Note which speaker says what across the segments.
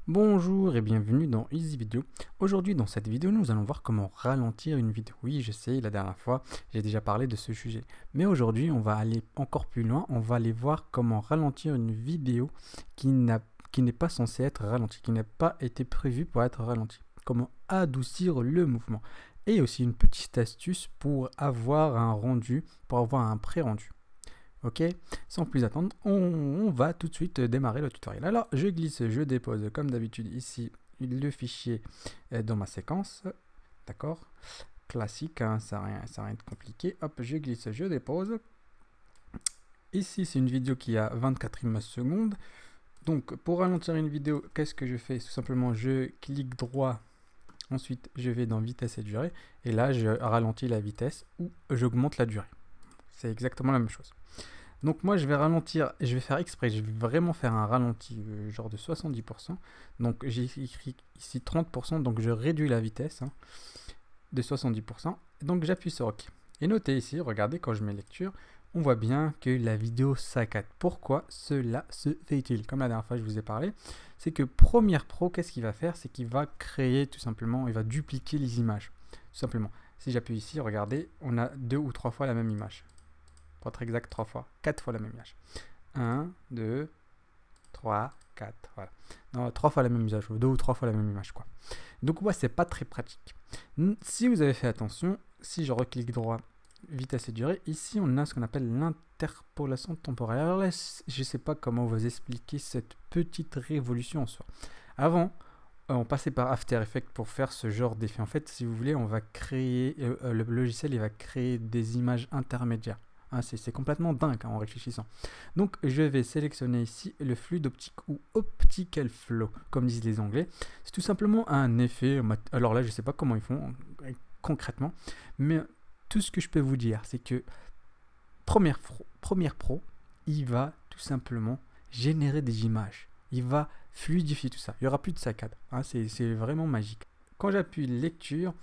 Speaker 1: Bonjour et bienvenue dans Easy Video. Aujourd'hui dans cette vidéo nous allons voir comment ralentir une vidéo. Oui je sais, la dernière fois j'ai déjà parlé de ce sujet. Mais aujourd'hui on va aller encore plus loin, on va aller voir comment ralentir une vidéo qui n'est pas censée être ralentie, qui n'a pas été prévue pour être ralentie. Comment adoucir le mouvement. Et aussi une petite astuce pour avoir un rendu, pour avoir un pré-rendu. Ok, sans plus attendre, on va tout de suite démarrer le tutoriel. Alors, je glisse, je dépose comme d'habitude ici le fichier dans ma séquence. D'accord, classique, hein, ça n'a rien de compliqué. Hop, je glisse, je dépose. Ici, c'est une vidéo qui a 24 images secondes. Donc, pour ralentir une vidéo, qu'est-ce que je fais? Tout simplement, je clique droit. Ensuite, je vais dans vitesse et durée. Et là, je ralentis la vitesse ou j'augmente la durée. C'est exactement la même chose. Donc moi je vais ralentir, je vais faire exprès, je vais vraiment faire un ralenti genre de 70%. Donc j'ai écrit ici 30%, donc je réduis la vitesse de 70%. Donc j'appuie sur OK. Et notez ici, regardez quand je mets lecture, on voit bien que la vidéo saccade. Pourquoi cela se fait-il? Comme la dernière fois je vous ai parlé, c'est que Premiere Pro, qu'est-ce qu'il va faire? C'est qu'il va créer tout simplement, il va dupliquer les images. Tout simplement. Si j'appuie ici, regardez, on a 2 ou 3 fois la même image. Pour être exact, 3 fois, 4 fois la même image. 1, 2, 3, 4, voilà. Non, 3 fois la même image, 2 ou 3 fois la même image, quoi. Donc, ouais, c'est pas très pratique. Si vous avez fait attention, si je reclique droit, vitesse et durée, ici, on a ce qu'on appelle l'interpolation temporelle. Alors là, je sais pas comment vous expliquer cette petite révolution en soi. Avant, on passait par After Effects pour faire ce genre d'effet. En fait, si vous voulez, on va créer, le logiciel, il va créer des images intermédiaires. C'est complètement dingue en réfléchissant. Donc je vais sélectionner ici le fluide optique ou optical flow, comme disent les Anglais. C'est tout simplement un effet. Alors là, je ne sais pas comment ils font concrètement, mais tout ce que je peux vous dire, c'est que Premiere Pro, il va tout simplement générer des images. Il va fluidifier tout ça. Il n'y aura plus de saccade. C'est vraiment magique. Quand j'appuie lecture,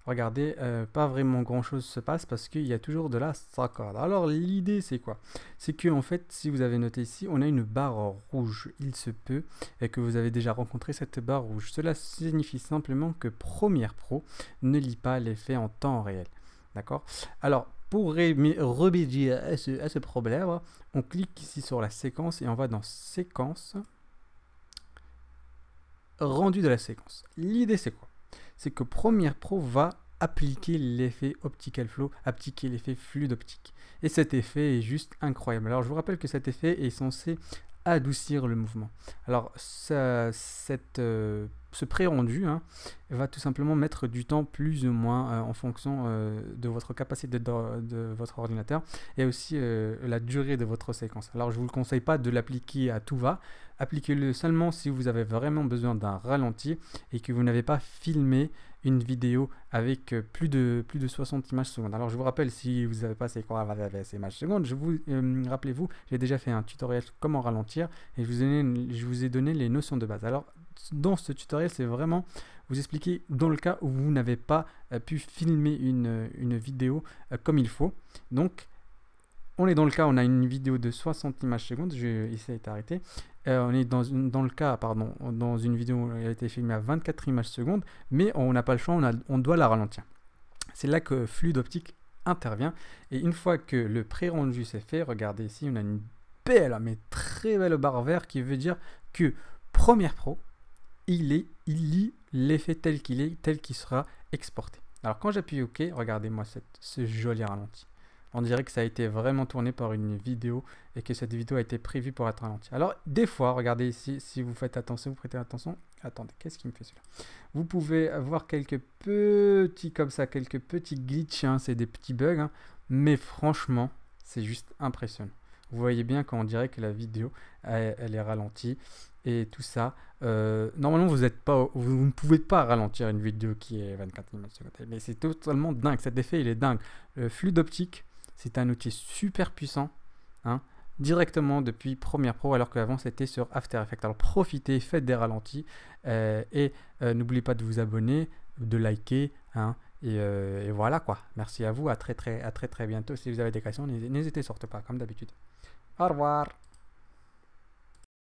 Speaker 1: regardez, pas vraiment grand chose se passe parce qu'il y a toujours de la saccade. Alors l'idée c'est quoi? C'est que en fait, si vous avez noté ici, on a une barre rouge. Il se peut que vous avez déjà rencontré cette barre rouge. Cela signifie simplement que Premiere Pro ne lit pas l'effet en temps réel. D'accord? Alors pour remédier à ce problème, on clique ici sur la séquence et on va dans séquence, rendu de la séquence. L'idée c'est quoi? C'est que Premiere Pro va appliquer l'effet optical flow, appliquer l'effet fluide optique. Et cet effet est juste incroyable. Alors je vous rappelle que cet effet est censé adoucir le mouvement. Alors ce pré-rendu va tout simplement mettre du temps plus ou moins en fonction de votre capacité de votre ordinateur et aussi la durée de votre séquence. Alors je ne vous le conseille pas de l'appliquer à tout va, appliquez-le seulement si vous avez vraiment besoin d'un ralenti et que vous n'avez pas filmé une vidéo avec plus de 60 images secondes. Alors je vous rappelle, si vous n'avez pas ces images secondes, rappelez-vous, j'ai déjà fait un tutoriel comment ralentir et je vous ai donné les notions de base. Alors dans ce tutoriel, c'est vraiment vous expliquer dans le cas où vous n'avez pas pu filmer une vidéo comme il faut. Donc on est dans le cas, on a une vidéo de 60 images secondes, ici est arrêté. On est dans le cas, pardon, dans une vidéo qui a été filmée à 24 images secondes, mais on n'a pas le choix, on doit la ralentir. C'est là que Fluide Optique intervient. Et une fois que le pré-rendu s'est fait, regardez ici, on a une belle, mais très belle barre verte qui veut dire que Premiere Pro, il lit l'effet tel qu'il est, tel qu'il sera exporté. Alors quand j'appuie OK, regardez-moi ce joli ralenti. On dirait que ça a été vraiment tourné par une vidéo et que cette vidéo a été prévue pour être ralentie. Alors, des fois, regardez ici, si vous faites attention, vous prêtez attention. Attendez, qu'est-ce qui me fait celui-là? Vous pouvez avoir quelques petits, comme ça, quelques petits glitches, c'est des petits bugs, mais franchement, c'est juste impressionnant. Vous voyez bien qu'on dirait que la vidéo, elle est ralentie et tout ça. Normalement, vous ne pouvez pas ralentir une vidéo qui est 24 images secondes. Mais c'est totalement dingue. Cet effet, il est dingue. Le fluide optique, c'est un outil super puissant, directement depuis Premiere Pro, alors qu'avant c'était sur After Effects. Alors profitez, faites des ralentis et n'oubliez pas de vous abonner, de liker, et voilà quoi. Merci à vous, à très bientôt. Si vous avez des questions, n'hésitez surtout pas, comme d'habitude. Au revoir.